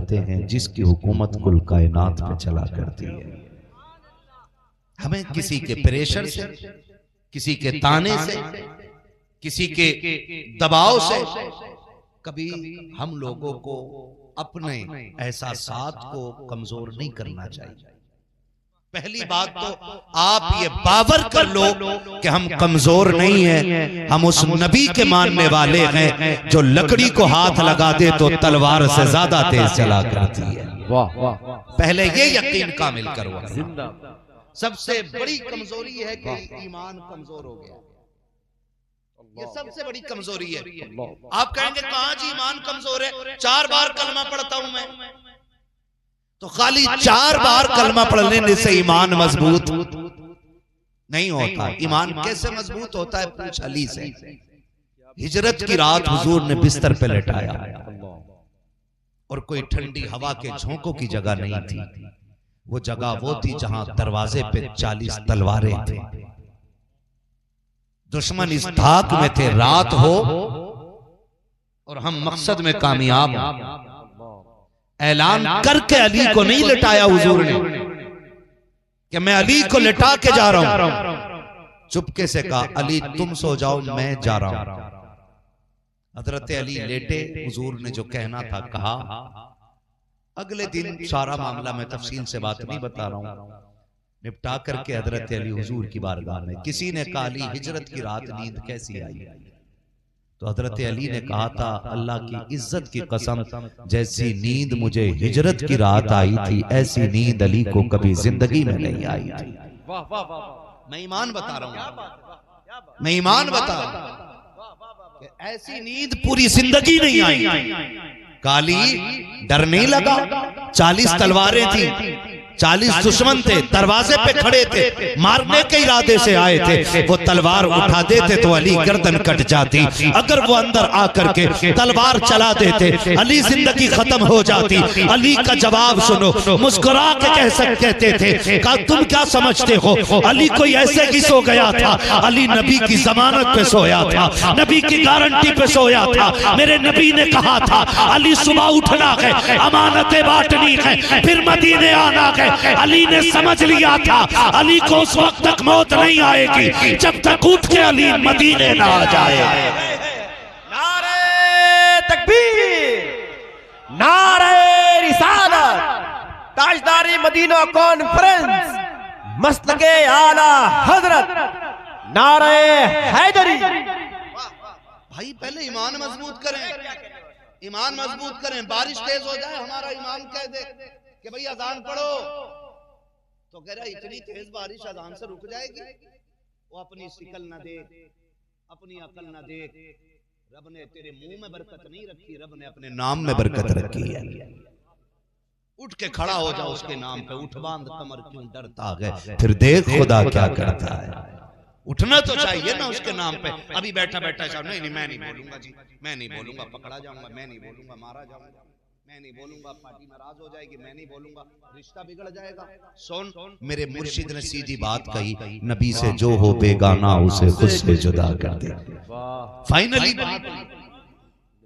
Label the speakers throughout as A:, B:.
A: करते हैं जिसकी हुकूमत कुल कायनात पे चला करती है। हमें किसी के प्रेशर से, किसी के ताने से, किसी के दबाव से कभी हम लोगों को अपने एहसासात को कमजोर नहीं करना चाहिए। पहली बात तो आप ये बावर कर लो कि हम कमजोर नहीं हैं, हम उस नबी के मानने वाले हैं जो लकड़ी को हाथ लगा दे तो तलवार से ज्यादा तेज चला करती है। वाह वाह, पहले ये यकीन कामिल करो। सबसे बड़ी कमजोरी है कि ईमान कमजोर हो गया, ये सबसे बड़ी कमजोरी है। आप कहेंगे कहां जी ईमान कमजोर है, 4 बार कलमा पढ़ता हूं मैं, तो खाली 4 बार कलमा पढ़ने से ईमान मजबूत नहीं होता। ईमान कैसे मजबूत होता है, पूछ अली से। हिजरत की रात हुजूर ने बिस्तर पे लेटाया और कोई ठंडी हवा के झोंकों की जगह नहीं थी, वो जगह वो थी जहां दरवाजे पे 40 तलवारें थी। दुश्मन इस धाक में थे, रात हो और हम मकसद में कामयाब हो। ऐलान करके अली को नहीं लिटाया हुजूर ने कि मैं अली को लिटा के जा रहा हूं, चुपके से कहा अली तुम सो जाओ मैं जा रहा हूं। हजरत अली लेटे, हुजूर ने जो कहना था कहा। अगले दिन सारा मामला मैं तफसील से बात नहीं बता रहा हूं, निपटा करके हजरत अली हुजूर की बारगाह में। किसी ने कहा अली हिजरत की रात नींद कैसी आई, तो हजरत अली ने कहा था अल्लाह की इज्जत की कसम, जैसी नींद मुझे हिजरत की रात आई थी ऐसी नींद अली को कभी जिंदगी में नहीं आई थी। वाह वाह वाह, मैं ईमान बता रहा हूं, मैं ईमान बता रहा हूं कि ऐसी नींद पूरी जिंदगी नहीं आई। काली डर नहीं लगा, 40 तलवारें थी, 40 दुश्मन थे, दरवाजे पे खड़े थे, मारने के इरादे से आए थे। वो तलवार उठा देते तो अली गर्दन कट जाती, अगर वो अंदर आकर के तलवार चला देते अली जिंदगी खत्म हो जाती। अली का जवाब सुनो, मुस्कुरा के कहते थे कहा तुम क्या समझते हो, अली कोई ऐसे ही सो गया था, अली नबी की जमानत पे सोया था, नबी की गारंटी पे सोया था। मेरे नबी ने कहा था अली सुबह उठना है, अमानतें बांटनी है, फिर मदीने आना है। अली ने समझ लिया था अली को उस वक्त तक मौत नहीं आएगी जब तक उठ के अली मदीने ना आ जाए।
B: नारे तकबीर, नारे रिसालत, ताजदारी मदीना कॉन्फ्रेंस, मसलके आला हजरत, नारे हैदरी।
A: भाई पहले ईमान मजबूत करें, ईमान मजबूत करें। बारिश तेज हो जाए, हमारा ईमान कह दे कि भाई अजान पढ़ो, तो कह रहा इतनी तेज बारिश अजान से रुक जाएगी। वो अपनी शिकल न देख, अपनी अकल न देख, रब ने तेरे मुंह में बरकत नहीं रखी, रब ने अपने नाम में बरकत रखी है। उठ के खड़ा हो जाओ उसके नाम पे, उठ बांध कमर क्यों डरता है, फिर देख खुदा क्या करता है। उठना तो चाहिए ना उसके नाम पे। अभी बैठा बैठा नहीं नहीं मैं नहीं बोलूंगा जी, मैं नहीं बोलूंगा, पकड़ा जाऊंगा, मैं नहीं बोलूंगा, मारा जाऊंगा, मैं नहीं बोलूंगा, पार्टी नाराज हो जाएगी, मैं नहीं बोलूंगा, रिश्ता बिगड़ जाएगा। सुन, मेरे मुर्शिद ने सीधी बात कही, नबी से जो हो बेगाना उसे खुद से जुदा कर दे। फाइनली बात,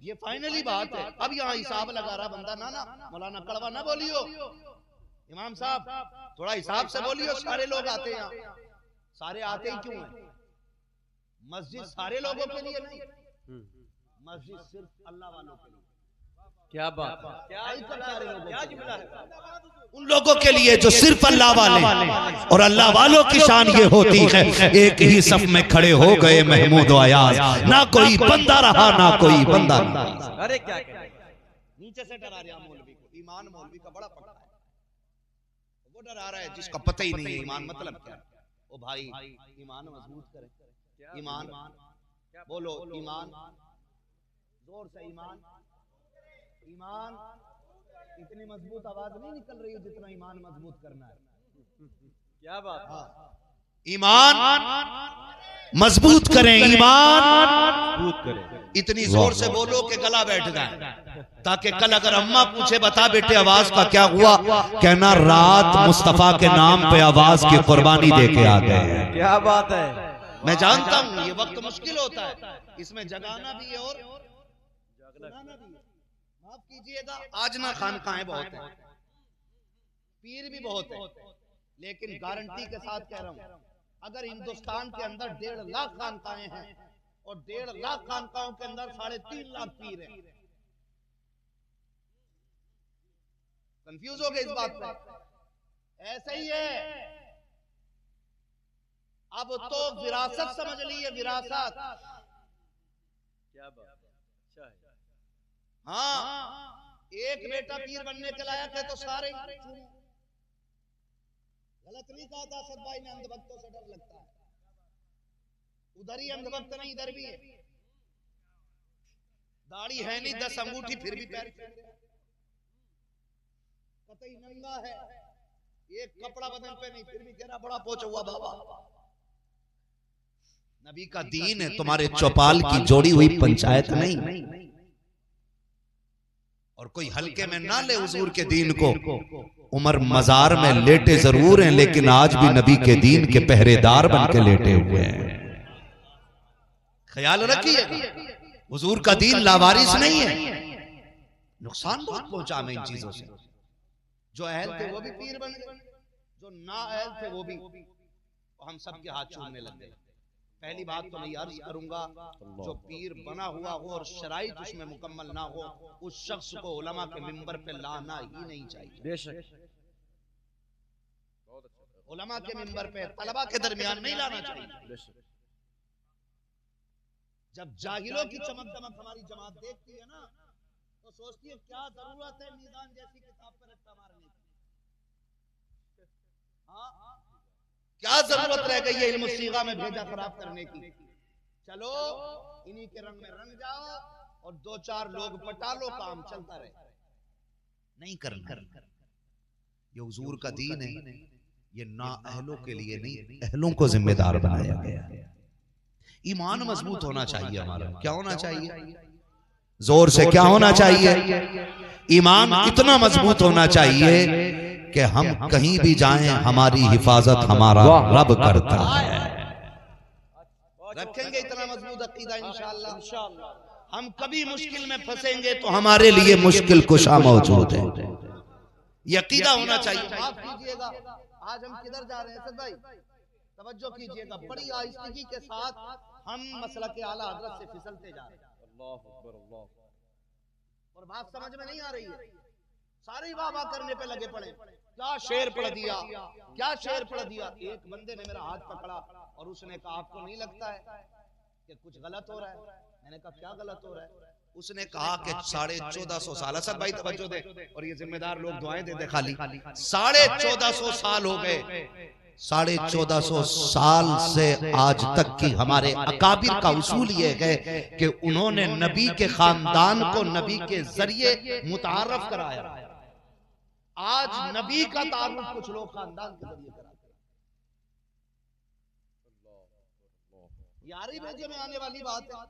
A: ये फाइनली बात है। अब यहाँ हिसाब लगा रहा बंदा, ना ना मौलाना कड़वा ना बोलियो, इमाम साहब थोड़ा हिसाब से बोलियो। सारे लोग आते हैं, सारे आते ही क्यों है? मस्जिद सारे लोगों के लिए नहीं, मस्जिद सिर्फ अल्लाह वालों के लिए।
B: क्या बात,
A: उन लोगों के लिए जो सिर्फ अल्लाह वाले, और अल्लाह वालों की शान ये होती है एक ही सफ में खड़े हो गए महमूद अयाज, ना कोई बंदा रहा ना कोई बंदा।
B: अरे क्या
A: नीचे से डरा रहा मौलवी को, ईमान मौलवी का बड़ा पकड़ा है, वो डरा रहा है जिसका पता ही नहीं है ईमान मतलब क्या है। ओ भाई ईमान मजबूत करें, ईमान बोलो, ईमान जोर से, ईमान, ईमान। इतनी मजबूत आवाज नहीं निकल रही है जितना ईमान मजबूत करना है।
B: क्या बात,
A: ईमान मजबूत करें, ईमान
B: मजबूत करें।
A: इतनी जोर से बोलो कि गला बैठ जाए, ताकि कल अगर अम्मा पूछे बता बेटे आवाज का क्या हुआ, कहना रात मुस्तफा के नाम पे आवाज की कुर्बानी दे के आ गए।
B: क्या बात है।
A: मैं जानता हूँ ये वक्त मुश्किल होता है, इसमें जगाना भी है और जगाना भी है। माफ कीजिएगा, आज ना खानकाहें बहुत है, पीर भी बहुत है, लेकिन गारंटी के साथ कह रहा हूं, अगर हिंदुस्तान के अंदर 1.5 लाख खानकाहें हैं और 1.5 लाख खानकाहों के अंदर 3.5 लाख पीर हैं, कंफ्यूज हो गए इस बात पे? ऐसा ही है। अब तो विरासत समझ लीजिए, विरासत।
B: क्या बात है, अच्छा है।
A: हाँ, एक बेटा पीर बनने के लायक है तो सारे गलत नहीं कहा था असद भाई ने, अंधभक्तों से डर लगता है, उधर ही अंधभक्त नहीं, इधर भी है। दाढ़ी है नहीं, 10 अंगूठी फिर भी पैर कतई नंगा है, एक कपड़ा बदन पे नहीं, फिर भी कह रहा बड़ा पोच हुआ बाबा। नबी का दीन है, तुम्हारे चौपाल की जोड़ी हुई पंचायत नहीं। और कोई हल्के में ना ले हुजूर के दीन को। उमर मजार में लेटे जरूर हैं, लेकिन आज भी नबी के दीन के पहरेदार बन के लेटे हुए हैं। ख्याल रखिए, हुजूर का दीन लावारिस नहीं है। नुकसान बहुत पहुंचा हमें इन चीजों से। जो अहल थे वो भी पीर बन गए, जो ना अहल थे वो भी, हम सबके हाथ चूमने लग गए। पहली बात तो मैं अर्ज करूंगा, जो पीर बना हुआ हो और शराइत उसमें मुकम्मल ना हो, उस शख्स को उलमा के मिंबर पे लाना ही नहीं चाहिए।
B: बेशक,
A: उलमा के मिंबर पे तलबा के दरमियान नहीं लाना चाहिए। जब जाहिलों की चमक दमक हमारी जमात देखती है ना, तो सोचती है क्या जरूरत है मीज़ान जैसी किताब पर रट्टा मारने की। हाँ, क्या जरूरत रह गई है इल्म सीगा में भेजा खराब करने की। चलो इन्हीं के रंग में रंग जाओ और 2-4 लोग पटा लो, काम चलता रहे। नहीं करना, ये हुजूर का दीन है, ये ना अहलों के लिए नहीं, अहलों को जिम्मेदार बनाया गया है। ईमान मजबूत होना चाहिए हमारा। क्या होना चाहिए? जोर से क्या होना चाहिए? ईमान इतना मजबूत होना चाहिए कि हम कहीं भी जाएं हमारी हिफाजत हमारा रब करता है। रखेंगे इतना मजबूत अकीदा इंशाअल्लाह। हम कभी मुश्किल में फंसेंगे तो हमारे लिए मुश्किल कुशा मौजूद है। ये अकीदा होना चाहिए। माफ कीजिएगा, आज हम किधर जा रहे हैं सद भाई? तवज्जो कीजिएगा, बड़ी आहिस्तगी के साथ हम मसला के आला हजरत से फिसलते जा रहे हैं।
B: अल्लाह अकबर, अल्लाह।
A: और बात समझ में नहीं आ रही है, सारे वाह वाह करने पे लगे पड़े। क्या शेर पढ़ दिया, क्या शेर पढ़ दिया। एक बंदे ने मेरा हाथ पकड़ा और उसने कहा आपको नहीं लगता है कि कुछ गलत हो रहा है? मैंने कहा क्या गलत हो रहा है? उसने कहा कि 1450 साल, असद भाई तवज्जो दे और ये जिम्मेदार लोग दुआएं दे दे खाली, 1450 साल हो गए। 1450 साल से आज तक की हमारे अकाबिर का उसूल ये है कि उन्होंने नबी के खानदान को नबी के जरिए मुतारफ कराया। आज नबी का तारुफ कुछ लोग खानदान के जरिए कराते हैं। यारी भेजे में आने वाली बात है।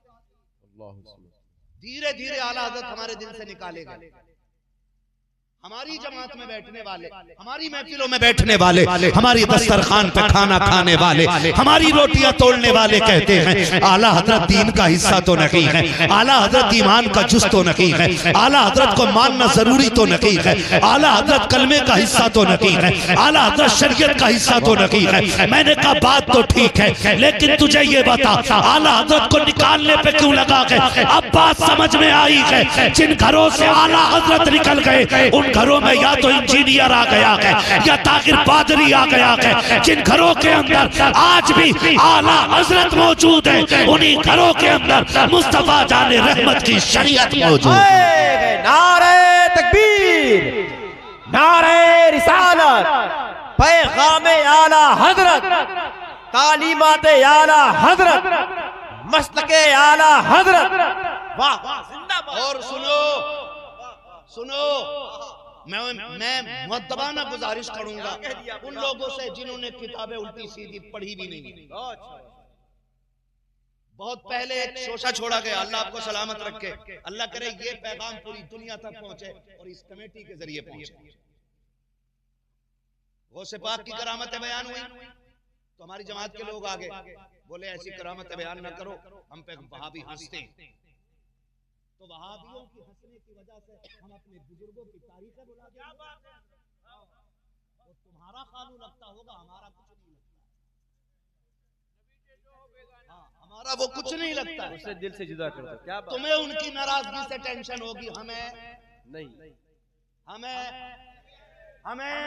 A: धीरे धीरे आला हज़रत हमारे दिल से निकाले गए। हमारी जमात में बैठने वाले, हमारी महफिलों में बैठने वाले, हमारी दस्तरखान पे खाना खाने वाले, हमारी रोटियां तोड़ने वाले कहते हैं आला हजरत दीन का हिस्सा तो नहीं है, आला हजरत ईमान का जुज तो नहीं है, आला हजरत को मानना जरूरी तो नहीं है, आला हजरत कलमे का हिस्सा तो नहीं है, आला हजरत शरीयत का हिस्सा तो नहीं है। मैंने कहा बात तो ठीक है, लेकिन तुझे ये बता आला हजरत को निकालने पे क्यों लगा गए? अब बात समझ में आई है। जिन घरों से आला हजरत निकल गए उन घरों में या तो इंजीनियर आ गया है या ताकिर पादरी आ गया है। जिन घरों के अंदर आज भी आला हजरत मौजूद है, उन्हीं घरों के अंदर मुस्तफा जाने रहमत की शरीयत मौजूद है।
B: नारे तकबीर, नारे रिसालत, पैगाम आला हजरत, तालीमात आला हजरत, मसलके आला हजरत। वाह वाह, जिंदाबाद।
A: और सुनो, मैं मुअद्दबाना गुजारिश करूंगा उन लोगों से जिन्होंने किताबें उल्टी सीधी पढ़ी भी नहीं। बहुत पहले एक शोशा छोड़ा गया, अल्लाह आपको सलामत रखे। अल्लाह करे ये पैगाम पूरी दुनिया तक पहुंचे और इस कमेटी के जरिए पहुंचे। गौसे पाक की करामतें बयान हुई तो हमारी जमात के लोग आगे बोले ऐसी करामतें बयान ना करो, हम पे वहां भी हंसते हैं। तो वहाबियों की हंसने की वजह से हम अपने बुजुर्गों की तारीखें बुला देंगे। क्या बात है? वो तुम्हारा कानून लगता होगा, हमारा कुछ नहीं लगता। हाँ, हमारा वो कुछ नहीं लगता,
B: उससे दिल से जुदा कर दो। क्या बात?
A: तुम्हें उनकी नाराजगी से टेंशन होगी, हमें
B: नहीं।
A: हमें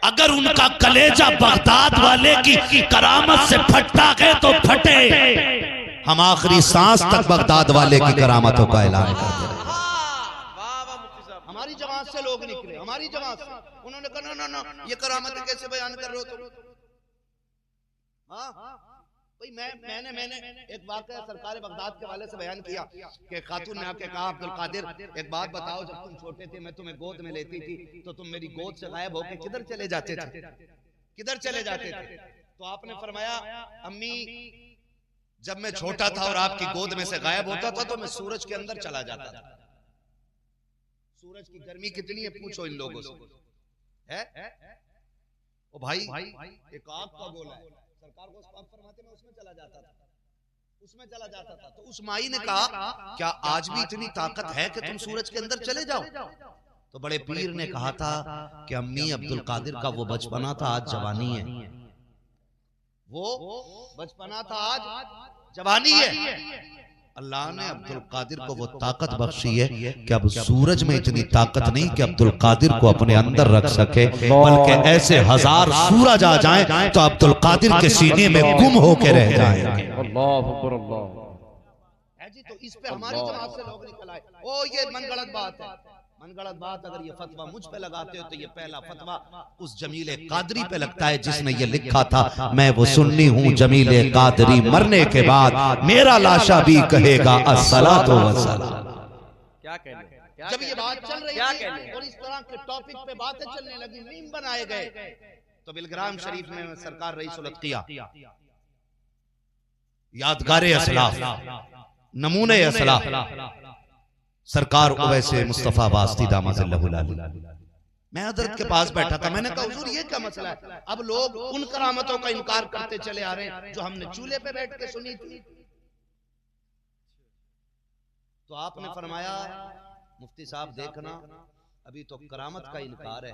C: अगर उनका कलेजा बगदाद वाले की करामत से फटता है तो फटे। हम आखिरी सांस तक बगदाद वाले की करामतों का ऐलान करते रहे।
A: हमारी जमात से लोग निकले, हमारी जमात से, उन्होंने कहा ना ना ये करामत कैसे बयान कर रहे हो तुम? हाँ भाई, मैंने एक वाकया सरकार बगदाद के वाले से बयान किया कि खातून ने आके कहा, अब्दुल कादिर एक बात बताओ, जब तुम छोटे थे मैं तुम्हें गोद में लेती थी तो तुम मेरी गोद से गायब होके किधर चले जाते थे, किधर चले जाते थे? तो आपने फरमाया, अम्मी जब मैं छोटा था और आपकी गोद में से गायब होता था तो मैं सूरज के अंदर चला जाता था। सूरज की गर्मी कितनी है पूछो इन लोगों से, है? ओ भाई एक आग का गोला है, सरकार को फरमाते मैं उसमें चला जाता था, उसमें चला जाता था। तो उस माई ने कहा, क्या आज भी इतनी ताकत है कि तुम सूरज के अंदर चले जाओ? तो बड़े पीर ने कहा था कि अम्मी अब्दुल कादिर का वो बचपना था, आज जवानी है। वो बचपना था, आज जवानी है। अल्लाह ने अब्दुल कादिर को वो ताकत बख्शी है कि अब सूरज में इतनी ताकत नहीं कि अब्दुल कादिर को अपने अंदर रख सके, बल्कि ऐसे हजार सूरज आ जाएं तो अब्दुल कादिर के सीने में गुम होके रह जाएंगे।
B: अल्लाह अकबर, अल्लाह।
A: जी तो इस पे हमारी जमात से लोग निकल आए, ओ ये मनगढ़ंत बात है, मनगढ़ंत बात। अगर ये फतवा मुझ पे लगाते हो तो ये पहला फतवा उस जमीले कादरी पे लगता है जिसने ये लिखा था, मैं वो सुन्नी हूँ जमीले कादरी, मरने के बाद मेरा लाशा भी कहेगा अस्सलातु वस्सलाम।
B: क्या कहने?
A: जब ये बात चल रही थी और इस तरह के टॉपिक पे बातें चलने लगी, मीम बनाए गए, तो बिलग्राम शरीफ में सरकार रईसुल अत्किया, यादगारे असलाफ, नमूने असलाफ, सरकार वैसे मुस्तफा वास्ती दामदिल्लाहुल अली, मैं हजरत के पास बैठा था। मैंने कहा हुजूर ये क्या मसला है? अब लोग उन करामतों का इनकार करते चले आ रहे हैं जो हमने चूल्हे पे बैठ के सुनी थी। तो आपने फरमाया, मुफ्ती साहब देखना, अभी तो करामत का इनकार है,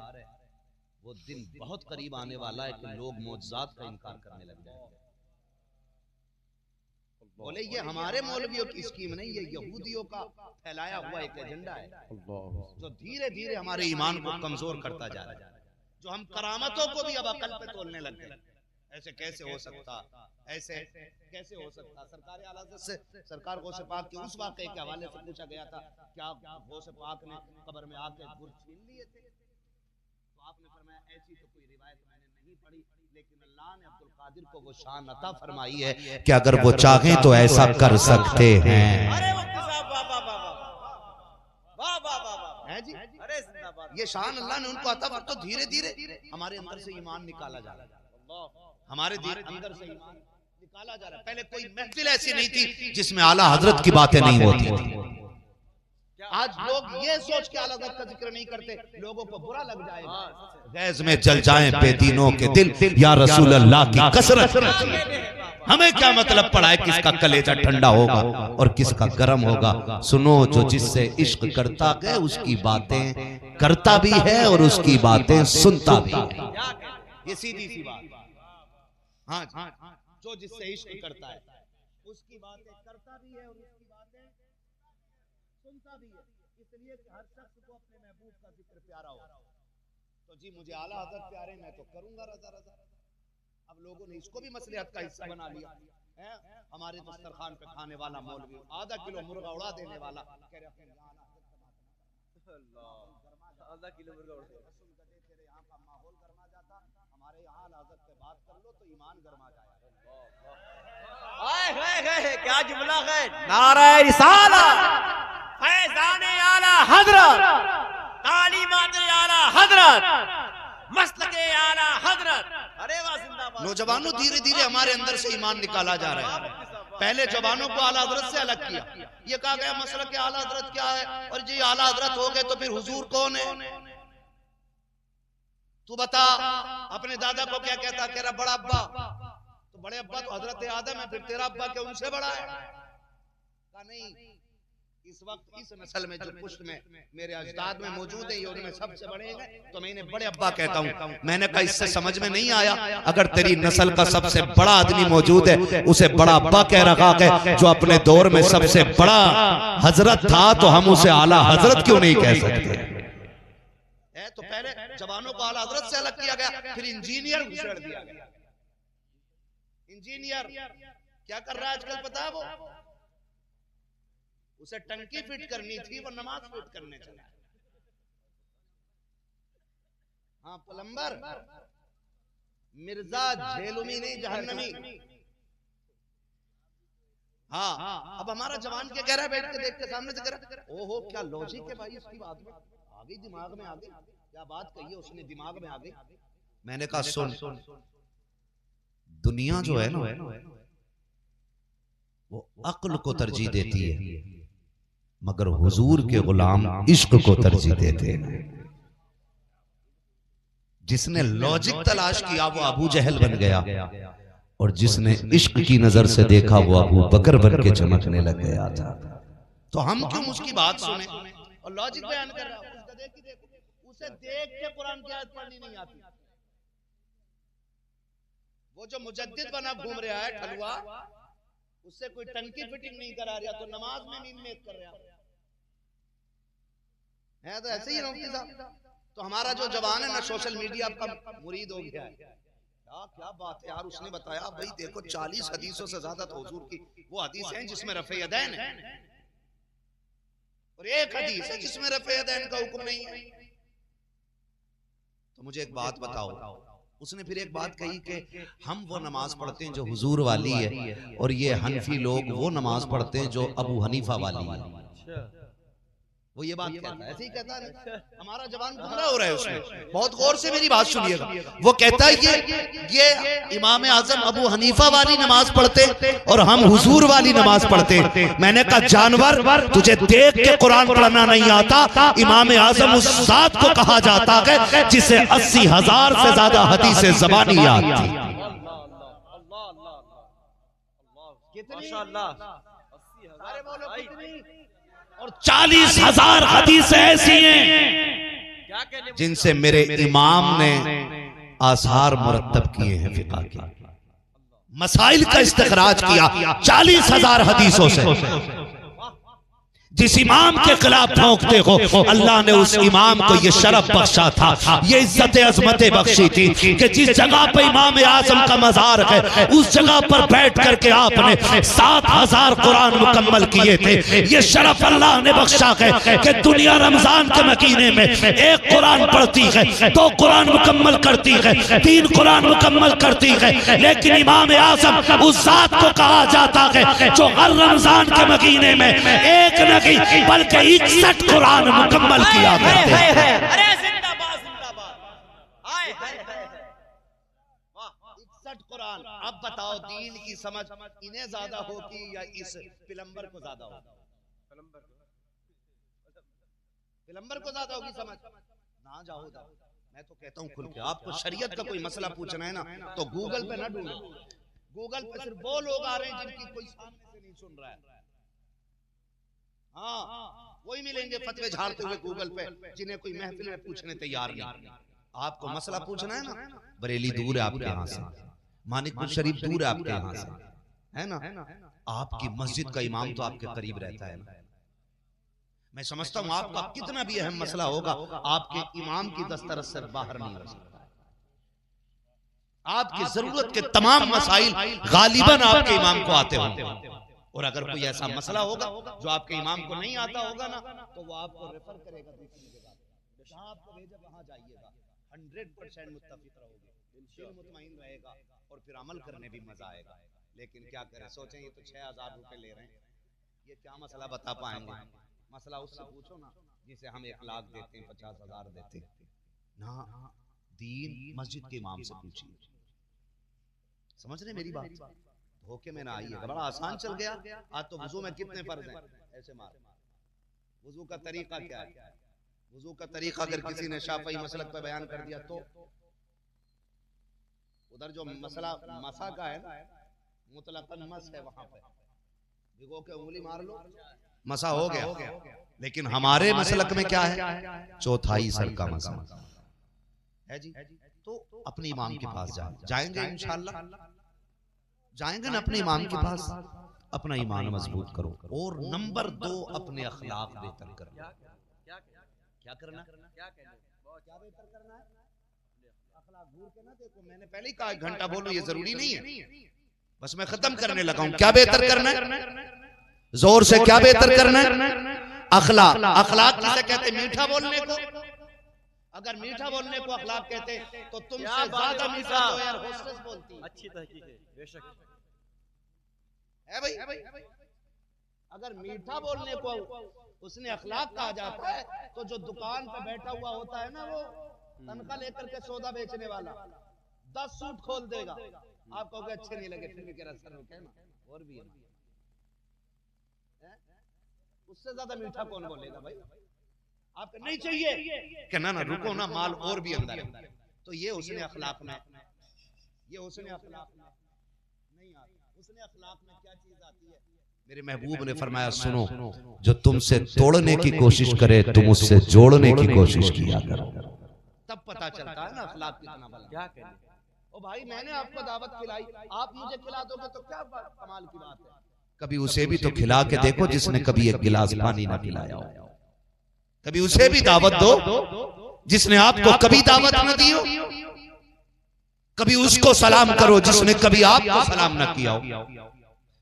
A: वो दिन बहुत करीब आने वाला है कि लोग मौजज़ात का इनकार करने लग जाएंगे। बोले ये हमारे मौलवियों की स्कीम नहीं, ये यहूदियों का फैलाया हुआ एक एजेंडा है जो धीरे धीरे हमारे ईमान को कमजोर करता जा रहा है, जो हम करामतों को भी अब अकल पे तोलने लग गए। ऐसे कैसे हो सकता, ऐसे कैसे हो सकता? सरकार आला हज़रत से, सरकार गौसे पाक के उस वाक़े के हवाले से पूछा गया था, क्या गौसे पाक ने कब्र में आके गुर छीन लिए थे? तो आपने फरमाया ऐसी तो कोई रिवायत मैंने नहीं पढ़ी, लेकिन अल्लाह ने अब्दुल कादिर को वो शान अता फरमाई है
C: कि अगर वो चाहें तो ऐसा कर सकते हैं।
B: अरे मुफ्ती साहब, वाह वाह वाह वाह वाह वाह वाह,
A: है जी।
B: अरे जिंदाबाद।
A: ये शान अल्लाह ने उनको अता फरमाई, तो धीरे धीरे हमारे अंदर से ईमान निकाला जा रहा है, हमारे अंदर से ईमान निकाला जा रहा है। पहले कोई महफिल ऐसी नहीं थी जिसमें आला हजरत की बातें नहीं होती थी। आज लोग ये सोच के आला हजरत का जिक्र नहीं करते, लोगों को बुरा लग जाएगा।
C: गैज में जल जाएं बेदीनों के दिल, या रसूल अल्लाह की कसरत। हमें क्या मतलब पड़ा है किसका कलेजा ठंडा होगा और किसका गर्म होगा? सुनो, जो जिससे इश्क करता है उसकी बातें करता भी है और उसकी बातें सुनता भी है।
A: ये सीधी सी बात। हाँ, जो जिससे इश्क करता है उसकी बातें करता भी है और उसकी बातें सुनता भी है, इसलिए कि हर शख्स को अपने महबूब का जिक्र प्यारा हो। तो जी मुझे आला हज़रत प्यारे, मैं तो करूंगा रज़ा रज़ा। अब लोगों ने इसको भी मसलियत का हिस्सा बना लिया है। हमारे दस्तरखान पे खाने वाला मौलवी आधा किलो मुर्गा उड़ा देने वाला, कह रहे अपने
B: आधा किलो मुर्गा उड़ा दे।
A: तेरे यहाँ का माहौल गर्मा जाता, हमारे यहाँ आला हज़रत से बात कर लो तो ईमान गर्मा जाएगा।
B: क्या जुमला है। नारे रिसालत, फैज़ान आला हज़रत, तालीमात आला हज़रत, मसलके आला हज़रत। अरे वाह, जिंदाबाद।
A: नौजवानों, धीरे धीरे हमारे अंदर से ईमान निकाला जा रहा है। पहले जवानों को आला हज़रत से अलग किया, ये कहा गया मसला के आला हज़रत क्या है, और जी आला हज़रत हो गए तो फिर हुजूर कौन है? तू बता, अपने दादा को क्या कहता? कह रहा बड़ा अब्बा। तो बड़े अब्बा तो हजरत आदम है, फिर तेरा अब्बा क्या उनसे बड़ा है? कहा नहीं,
C: इस वक्त इस नस्ल में जो पुश्त में मेरे अजदाद में मौजूद है, ये उनमें सबसे बड़े हैं, तो मैं इन्हें बड़े अब्बा कहता हूँ। मैंने कहा इससे समझ में नहीं आया, अगर तेरी नस्ल का सबसे बड़ा आदमी मौजूद है उसे बड़ा अब्बा कह रखा है, जो अपने दौर में सबसे बड़ा हजरत था, तो हम उसे आला हजरत क्यों नहीं कह सकते? तो पहले जवानों को आला हजरत से अलग किया गया, फिर इंजीनियर घुसेड़ दिया गया। इंजीनियर क्या कर रहा है आजकल पता है? वो उसे टंकी फिट करनी थी, वो नमाज फिट करने चला। हाँ, प्लम्बर मिर्जा झेलुमी नहीं जहन्नमी। हाँ, अब हमारा जवान क्या कह रहा है, बैठ के देख के सामने से कह रहा है, ओहो क्या लॉजिक है भाई इसकी बात में, आ गई दिमाग में, आ गई क्या बात कही है उसने, दिमाग में आ गई। मैंने कहा सुन, दुनिया जो है ना वो अक्ल को तरजीह देती है, मगर हुजूर के गुलाम इश्क को तरजीह देते हैं। जिसने लॉजिक तलाश किया वो अबू जहल बन गया, और जिसने इश्क की नजर से देखा वो अबू बकर बन के चमकने लग गया था। तो हम क्यों उसकी बात सुने और लॉजिक बयान कर रहा है? उसे देख के कुरान की आयत पढ़नी नहीं आती। वो जो मुजद्दिद बना घूम रहा है ठलुआ, उससे कोई टंकी फिटिंग नहीं करा रहा, तो नमाज में नींद में कर रहा है। तो ऐसे ही मुफ्ती साहब, तो हमारा जो जवान है ना सोशल मीडिया का मुरीद हो गया है। क्या बात है यार, उसने बताया भाई देखो 40 हदीसों से ज्यादा तो हुजूर की वो हदीस है जिसमें रफ़े यदैन है, और एक हदीस है जिसमें रफ़े यदैन का हुक्म नहीं है। तो मुझे एक बात बताओ, उसने फिर एक बात कही कि हम वो नमाज पढ़ते हैं जो हुजूर वाली है, और ये हनफी लोग वो नमाज पढ़ते हैं जो अबू हनीफा वाली है। वो ये बात कहता है, ऐसे ही कहता है। हमारा जवान गुमराह हो रहा है उसमें। बहुत गौर से मेरी बात सुनिएगा। वो कहता है ये इमाम आजम अबू हनीफा वाली नमाज पढ़ते और हम हुजूर वाली नमाज पढ़ते। मैंने कहा जानवर, तुझे देख के कुरान पढ़ना नहीं आता। इमाम आजम उस जात को कहा जाता है जिसे 80,000 से ज्यादा हदीसें ज़बानी याद थी। और 40,000 हदीसें ऐसी हैं जिनसे मेरे इमाम ने आसार मुरत्तब किए हैं, फिक़ह के मसाइल का इस्तिखराज किया 40,000 हदीसों से। जिस इमाम के खिलाफ ठोकते हो, अल्लाह ने उस इमाम को ये शरफ बख्शा था, ये इज्जत अजमत बख्शी थी कि जिस जगह पर इमाम आजम का मजार है उस जगह पर बैठ करके आपने 7,000 कुरान मुकम्मल किए थे। ये शरफ अल्लाह ने बख्शा है कि दुनिया रमजान के महीने में 1 कुरान पढ़ती है, 2 कुरान मुकम्मल करती है, 3 कुरान मुकम्मल करती है, लेकिन इमाम आजम उस जात को कहा जाता है जो हर रमजान के महीने में एक बल्कि 61 कुरान मुकम्मल किया करते हैं।
B: अरे जिंदाबाद जिंदाबाद।
C: 61 कुरान। अब बताओ दीन की समझ इन्हें ज्यादा होगी या इस पिलंबर को ज्यादा होगी? पिलंबर को ज्यादा होगी समझ ना। जाओ मैं तो कहता हूँ खुल के, आपको शरीयत का कोई मसला पूछना है ना तो गूगल पे ना ढूंढो। गूगल पे सिर्फ वो लोग आ रहे हैं जिनकी कोई सामने से नहीं सुन रहा है। हाँ, वही मिलेंगे फतवे झाड़ते हुए गूगल पे, जिन्हें कोई महफिल में पूछने तैयार नहीं। आपको मसला पूछना है ना, बरेली दूर है आपके यहाँ से, मानिकपुर शरीफ दूर है आपके यहाँ से, है ना? आपकी मस्जिद का इमाम तो आपके करीब रहता है ना। मैं समझता हूँ आपका कितना भी अहम मसला होगा, आपके इमाम की दस्तरस से बाहर नहीं हो सकता। आपकी जरूरत के तमाम मसाइल गालिबन आपके इमाम को आते होंगे, और अगर कोई ऐसा मसला होगा जो आपके इमाम को नहीं आता होगा ना, तो वो आपको रेफर करेगा दूसरी जगह, जहां आपको भेजा वहां जाइएगा। 100% मुत्तफिक रहोगे, दिल मुतमईन रहेगा, और फिर अमल करने भी मजा आएगा। लेकिन क्या करें, सोचें ये तो 6,000 रुपए ले रहे हैं, ये क्या मसला बता पाएंगे? मसला उससे पूछो ना जिसे हम 1 लाख देते हैं, 50,000 देते ना। दीन मस्जिद के इमाम से पूछिए। समझ रहे मेरी बात? धोखे में ना आइए, बड़ा आसान चल गया। आज तो वुजू में कितने फर्ज हैं, ऐसे मार। वुजू का तरीका क्या है? वुजू का तरीका अगर किसी ने शाफई मसलक पे बयान कर दिया तो उधर जो मसला मसा का है ना, मुतलकन मस है, वहां पे भिगो के उंगली मार लो, मसा हो गया। लेकिन हमारे मसलक में क्या है, चौथाई सर का मसला है जी। तो अपने इमाम के पास जाएंगे इंशाअल्लाह, जाएंगे ना अपने इमाम के पास, अपना ईमान मजबूत करो। और नंबर 2, अपने अखलाक बेहतर करो। क्या करना, क्या बेहतर करना है, अखलाक भूल के ना देखो। मैंने पहले ही कहा 1 घंटा बोलो, ये जरूरी नहीं है, बस मैं खत्म करने लगा हूं। क्या बेहतर करना है, जोर से क्या बेहतर करना है, अखलाक। अखलाक किसे कहते हैं, मीठा बोलने को। अगर मीठा बोलने को अखलाक कहते तो तुमसे ज्यादा मीठा तो यार होस्टेस बोलती। अच्छी तहकीक है, बेशक है भाई। अगर मीठा बोलने को उसने अखलाक कहा जाता है, तो जो दुकान पे बैठा हुआ होता है ना, वो तनख्वाह लेकर के सौदा बेचने वाला 10 सूट खोल देगा, आप कहोगे अच्छे नहीं लगे, फिर भी कह रहा सर रुके ना, और भी है। उससे ज्यादा मीठा कौन बोलेगा भाई, आपको नहीं चाहिए कि ना रुको ना, माल और भी अंदर है। तो ये उसने अखलाक में, ये उसने अखलाक में नहीं आती। उसने अखलाक में क्या चीज आती है, मेरे महबूब ने फरमाया सुनो, जो तुमसे तोड़ने की कोशिश करे तुम उससे जोड़ने की कोशिश किया करो, तब पता चलता है ना अखलाक कितना बड़ा। क्या करें ओ भाई, मैंने आपको दावत खिलाई, आप मुझे खिला दोगे तो क्या कमाल की बात है। कभी उसे भी तो खिला के देखो जिसने कभी 1 गिलास पानी ना पिलाया हो। कभी उसे भी दावत दो जिसने आपको कभी दावत न दी हो। कभी उसको सलाम करो जिसने कभी आपको सलाम न किया हो।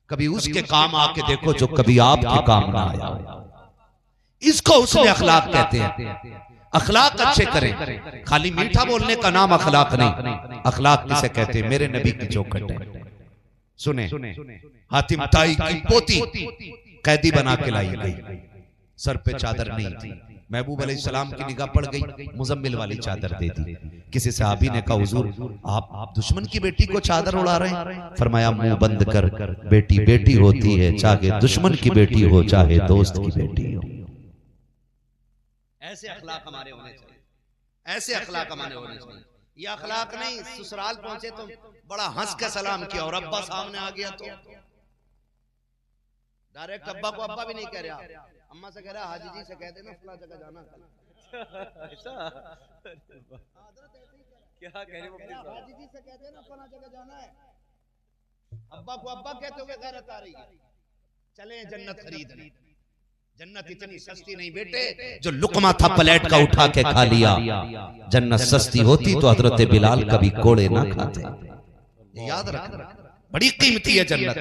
C: कभी उसके काम आके देखो जो कभी आपके काम ना आया हो। इसको उसने अखलाक कहते हैं। अखलाक अच्छे करें, खाली मीठा बोलने का नाम अखलाक नहीं। अखलाक किसे कहते हैं, मेरे नबी की चौखट है। सुने, हातिम ताई की पोती कैदी बना के लाई गई, सर पे चादर नहीं थी। महबूब अलैहिस्सलाम की निगाह पड़ गई, मुजम्मिल वाली चादर दे दी। किसी सहाबी ने कहा हुजूर आप दुश्मन की बेटी को चादर उड़ा रहे हैं। फरमाया मुंह बंद कर, बेटी बेटी होती है, चाहे दुश्मन की बेटी हो चाहे दोस्त की बेटी हो। ऐसे अखलाक हमारे होने चाहिए, ऐसे अखलाक हमारे होने चाहिए। ये अखलाक नहीं ससुराल पहुंचे तो बड़ा हंस के सलाम किया और अब्बा सामने आ गया तो डायरेक्ट अब्बा को अब्बा भी नहीं कह रहा, अम्मा से कह रहा हाजी जी से कह देना फला जगह जाना कल। ऐसा क्या कह रहे हो, हाजी जी से कह देना फला जगह जाना है। अब्बा को अब्बा कहते हुए गैरत आ रही है। चले जन्नत खरीदने, जन्नत इतनी सस्ती नहीं बेटे, जो लुकमा था प्लेट का उठा के खा लिया। जन्नत सस्ती होती तो हजरत बिलाल कभी कोड़े ना खाते। याद रखना, बड़ी कीमती है जन्नत।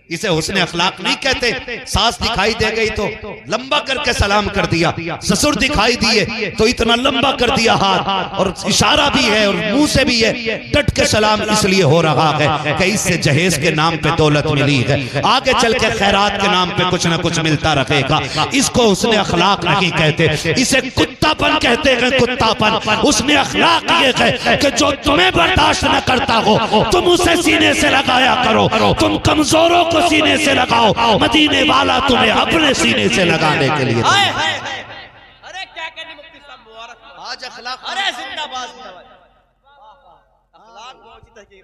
C: इसे हुस्ने अखलाक नहीं कहते। सास दिखाई दे गई तो लंबा करके सलाम कर दिया, ससुर दिखाई दिए तो इतना लंबा कर दिया हाथ, और इशारा भी है और मुंह से भी है। डट के सलाम इसलिए हो रहा है कि इससे जहेज के नाम पे दौलत मिली है, आगे चल के खैरात के नाम पे कुछ ना कुछ मिलता रहेगा। इसको हुस्ने अखलाक नहीं कहते, इसे कुत्तापन कहते हैं। कुत्तापन, हुस्ने अखलाक ये है कि जो तुम्हें बर्दाश्त न करता हो तुम उसे सीने से लगाया करो। तुम कमजोरों को सीने से लगाओ, मदीने वाला तुम्हें अपने सीने से लगाने के लिए।
B: अरे क्या कहने मुफ्ती साहब, मुबारक आज अखलाक, अरे जिंदाबाद। अखलाक बहुत ही तहकीक।